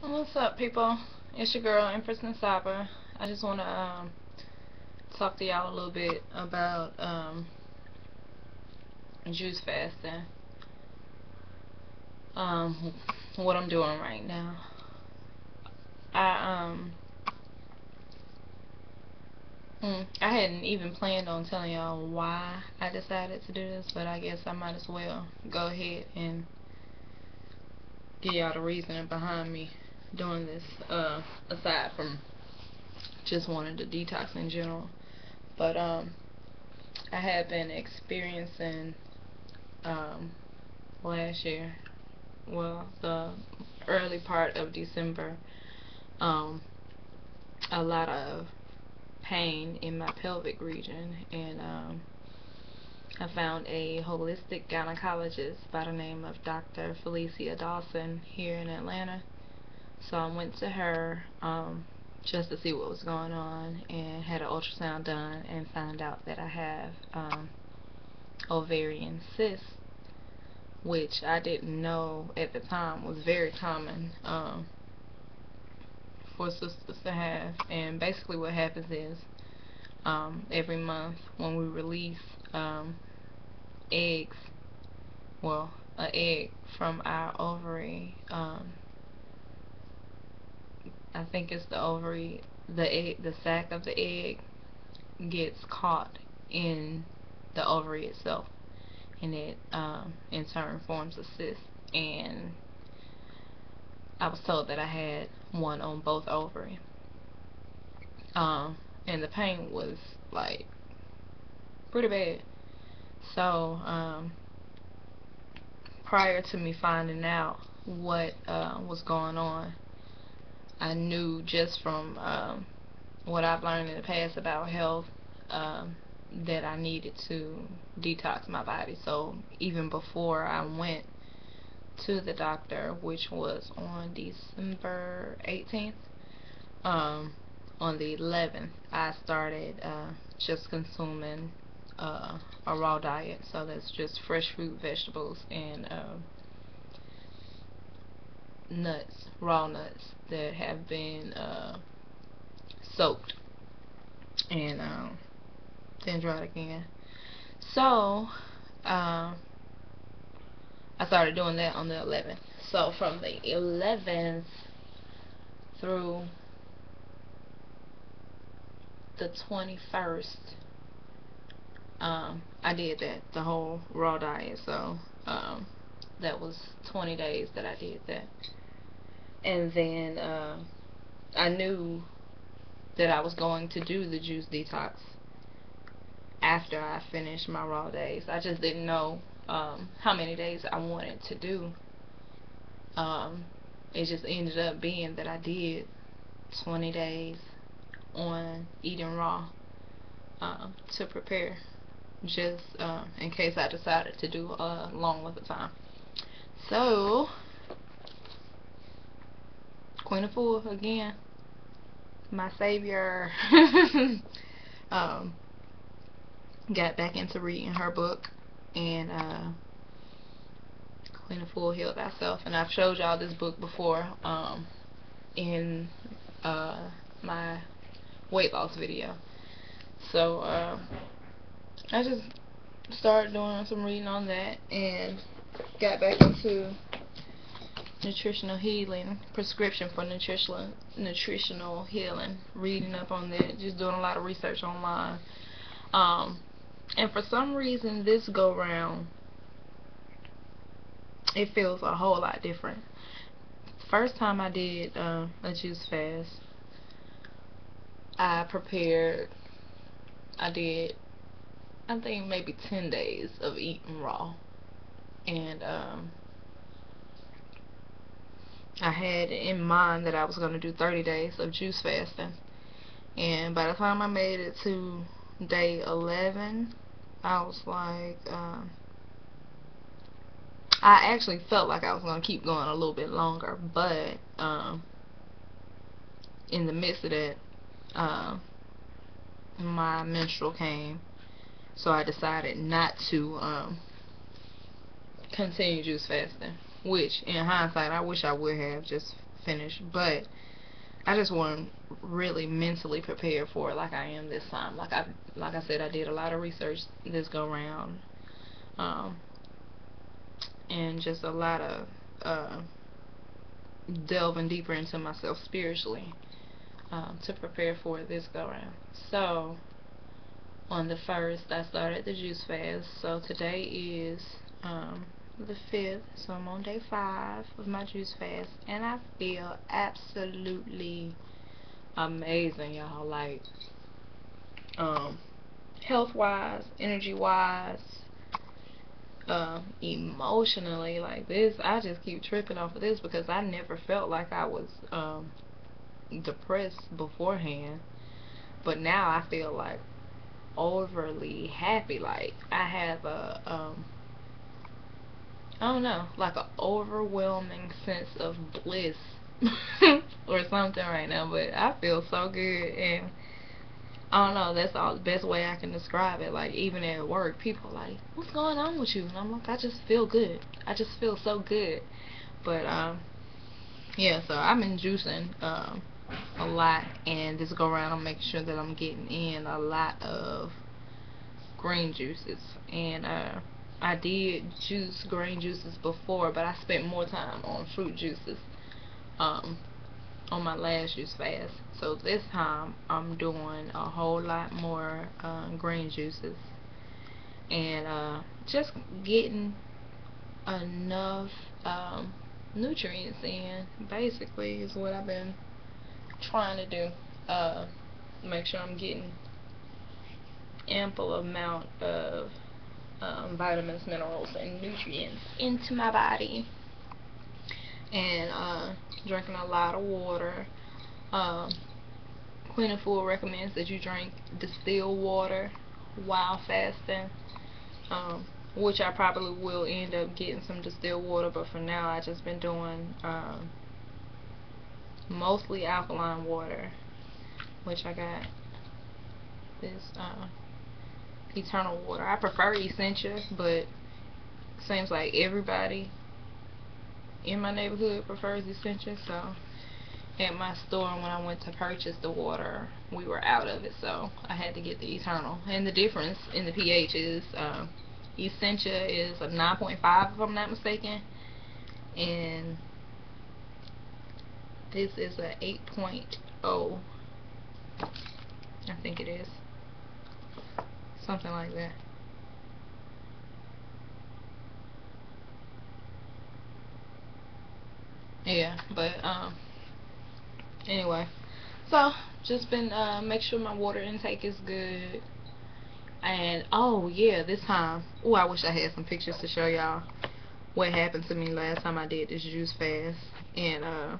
What's up, people? It's your girl, Empress Nasaba. I just want to talk to y'all a little bit about juice fasting. What I'm doing right now. I I hadn't even planned on telling y'all why I decided to do this, but I guess I might as well go ahead and give y'all the reasoning behind me doing this. Aside from just wanting to detox in general, but I had been experiencing last year, well, the early part of December, um, a lot of pain in my pelvic region, and I found a holistic gynecologist by the name of Dr. Felicia Dawson here in Atlanta. So I went to her just to see what was going on, and had an ultrasound done and found out that I have ovarian cysts, which I didn't know at the time was very common for sisters to have. And basically what happens is every month when we release eggs, well, an egg from our ovary, I think it's the ovary, the egg, the sac of the egg gets caught in the ovary itself, and it in turn forms a cyst. And I was told that I had one on both ovaries, and the pain was like pretty bad. So prior to me finding out what was going on, I knew just from what I've learned in the past about health, that I needed to detox my body. So even before I went to the doctor, which was on December 18th, on the 11th, I started just consuming a raw diet. So that's just fresh fruit, vegetables, and nuts, raw nuts that have been soaked and then dried again. So I started doing that on the 11th. So from the 11th through the 21st, I did that, the whole raw diet. So that was 20 days that I did that. And then I knew that I was going to do the juice detox after I finished my raw days. I just didn't know how many days I wanted to do. It just ended up being that I did 20 days on eating raw to prepare, just in case I decided to do long with the time. So, Queen of Fool again, my savior, got back into reading her book, and Queen of Fool, Heal Thyself. And I've showed y'all this book before in my weight loss video. So I just started doing some reading on that and got back into nutritional healing, prescription for nutritional healing, reading up on that, just doing a lot of research online. And for some reason this go round, it feels a whole lot different. First time I did a juice fast, I prepared, I did, I think maybe 10 days of eating raw. And I had in mind that I was going to do 30 days of juice fasting. And by the time I made it to day 11, I was like, I actually felt like I was going to keep going a little bit longer, but in the midst of that, my menstrual came, so I decided not to continue juice fasting, which in hindsight I wish I would have, just finished, but I just wasn't really mentally prepared for it like I am this time. Like I said, I did a lot of research this go round, um, and just a lot of delving deeper into myself spiritually, to prepare for this go round. So on the 1st, I started the juice fast. So today is the 5th, so I'm on day 5 of my juice fast, and I feel absolutely amazing, y'all. Like, health wise, energy wise, emotionally, like this, I just keep tripping off of this because I never felt like I was depressed beforehand, but now I feel like overly happy. Like I have a I don't know, like an overwhelming sense of bliss or something right now, but I feel so good. And I don't know, that's all the best way I can describe it. Like, even at work, people are like, what's going on with you? And I'm like, I just feel good. I just feel so good. But yeah, so I've been juicing a lot, and this go around I'm making sure that I'm getting in a lot of green juices. And I did juice green juices before, but I spent more time on fruit juices on my last juice fast. So this time I'm doing a whole lot more green juices, and just getting enough nutrients in, basically, is what I've been trying to do. Make sure I'm getting ample amount of vitamins, minerals, and nutrients into my body, and drinking a lot of water. um, Queen of Food recommends that you drink distilled water while fasting, which I probably will end up getting some distilled water, but for now I just been doing mostly alkaline water, which I got this Eternal water. I prefer Essentia, but seems like everybody in my neighborhood prefers Essentia. So at my store, when I went to purchase the water, we were out of it, so I had to get the Eternal. And the difference in the pH is Essentia is a 9.5 if I'm not mistaken, and this is a 8.0, I think it is, something like that. Yeah, but anyway, so just been make sure my water intake is good. And oh yeah, this time, oh, I wish I had some pictures to show y'all what happened to me last time I did this juice fast, and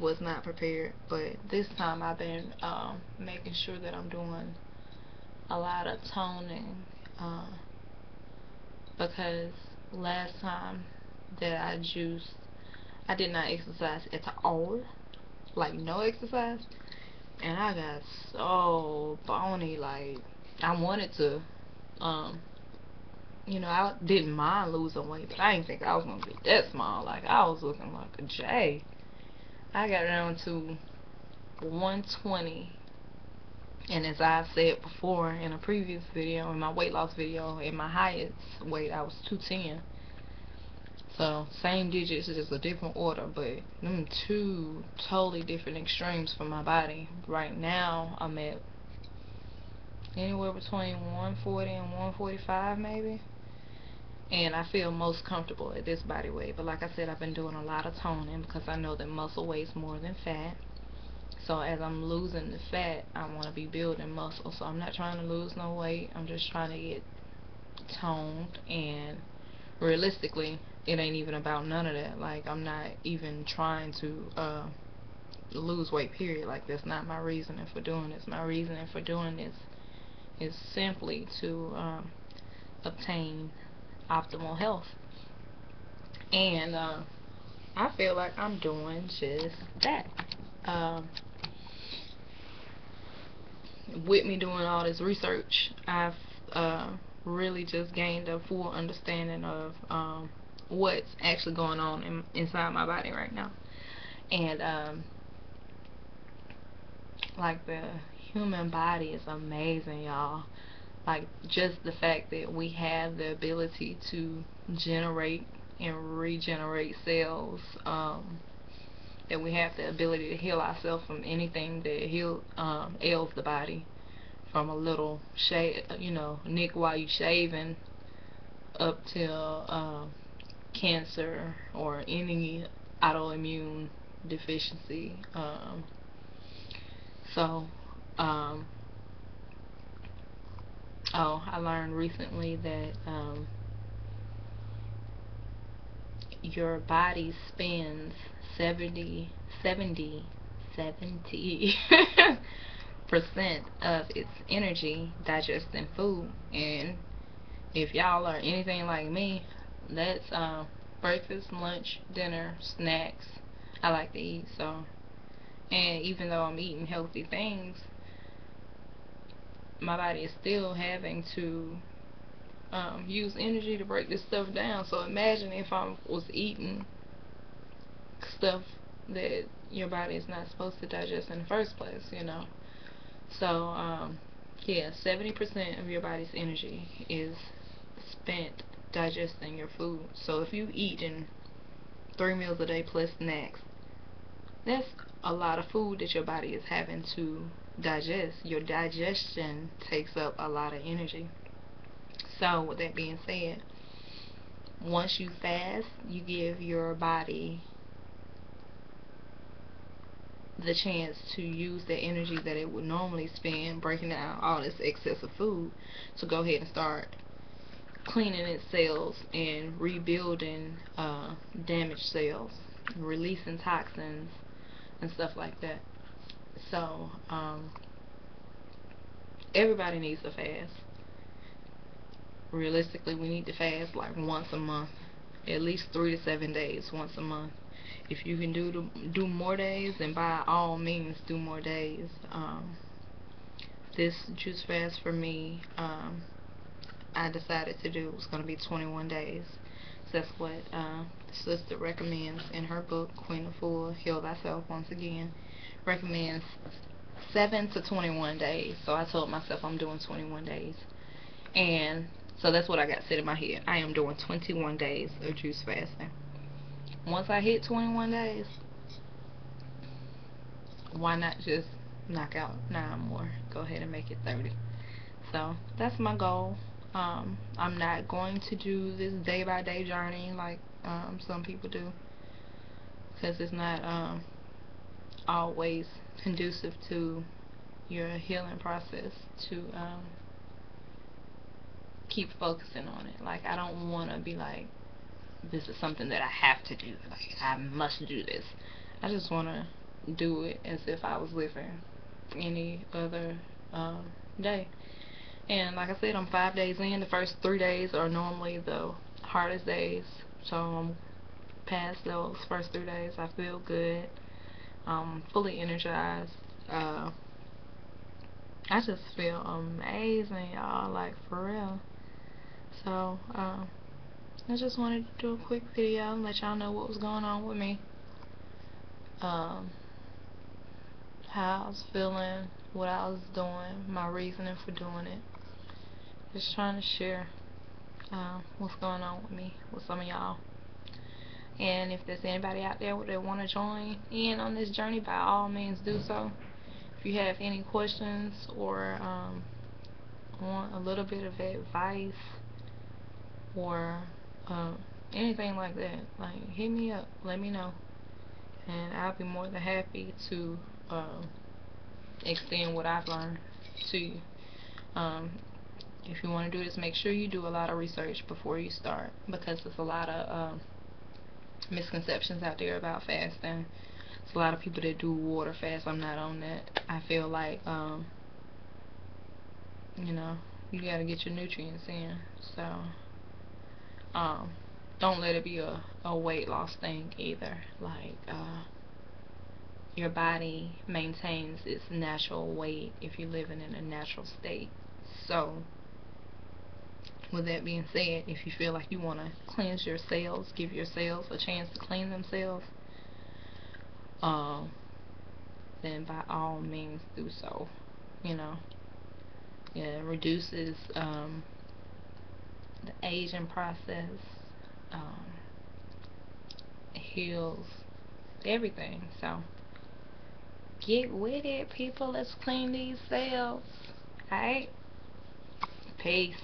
was not prepared. But this time I've been making sure that I'm doing a lot of toning, uh, because last time that I juiced, I did not exercise at all, like no exercise, and I got so bony. Like, I wanted to, um, I didn't mind losing weight, but I didn't think I was gonna be that small. Like, I was looking like a J. I got down to 120, and as I said before in a previous video, in my weight loss video, in my highest weight I was 210. So same digits, just a different order, but them two totally different extremes for my body. Right now I'm at anywhere between 140 and 145 maybe, and I feel most comfortable at this body weight. But like I said, I've been doing a lot of toning because I know that muscle weighs more than fat. So as I'm losing the fat, I want to be building muscle. So I'm not trying to lose no weight, I'm just trying to get toned. And realistically, it ain't even about none of that. Like, I'm not even trying to lose weight, period. Like, that's not my reasoning for doing this. My reasoning for doing this is simply to obtain optimal health. And I feel like I'm doing just that. With me doing all this research, I've really just gained a full understanding of what's actually going on inside my body right now. And like, the human body is amazing, y'all. Like, just the fact that we have the ability to generate and regenerate cells, that we have the ability to heal ourselves from anything that ails the body, from a little nick while you shaving, up till cancer or any autoimmune deficiency. So um, oh, I learned recently that your body spends 70 percent of its energy digesting food. And if y'all are anything like me, that's breakfast, lunch, dinner, snacks. I like to eat. So, and even though I'm eating healthy things, my body is still having to use energy to break this stuff down. So imagine if I was eating stuff that your body is not supposed to digest in the first place, you know. So yeah, 70% of your body's energy is spent digesting your food. So if you eating 3 meals a day plus snacks, that's a lot of food that your body is having to digest. Your digestion takes up a lot of energy. So with that being said, once you fast, you give your body the chance to use the energy that it would normally spend breaking down all this excessive food to go ahead and start cleaning its cells and rebuilding damaged cells, releasing toxins and stuff like that. So everybody needs to fast. Realistically, we need to fast like once a month, at least 3 to 7 days once a month. If you can do more days, then by all means do more days. This juice fast for me, I decided to do was going to be 21 days. So that's what the sister recommends in her book, Queen of Full, Heal Thyself. Once again, recommends 7 to 21 days. So I told myself I'm doing 21 days. And so that's what I got set in my head. I am doing 21 days of juice fasting. Once I hit 21 days, why not just knock out 9 more? Go ahead and make it 30. So that's my goal. I'm not going to do this day by day journey like some people do, because it's not always conducive to your healing process to keep focusing on it. Like, I don't want to be like, this is something that I have to do, like I must do this. I just want to do it as if I was living any other day. And like I said, I'm 5 days in. The first 3 days are normally the hardest days, so I'm past those first 3 days. I feel good. I'm fully energized. I just feel amazing, y'all, like, for real. So I just wanted to do a quick video and let y'all know what was going on with me, how I was feeling, what I was doing, my reasoning for doing it. Just trying to share what's going on with me with some of y'all. And if there's anybody out there that want to join in on this journey, by all means do so. If you have any questions or want a little bit of advice or anything like that, like, hit me up, let me know, and I'll be more than happy to extend what I've learned to you. If you want to do this, make sure you do a lot of research before you start, because there's a lot of misconceptions out there about fasting. There's a lot of people that do water fast. I'm not on that. I feel like you know, you gotta get your nutrients in. So don't let it be a weight loss thing either. Like, your body maintains its natural weight if you're living in a natural state. So with that being said, if you feel like you want to cleanse your cells, give your cells a chance to clean themselves, um, then by all means do so. You know, yeah, it reduces the aging process, um, heals everything. So get with it, people. Let's clean these cells. Alright? Peace.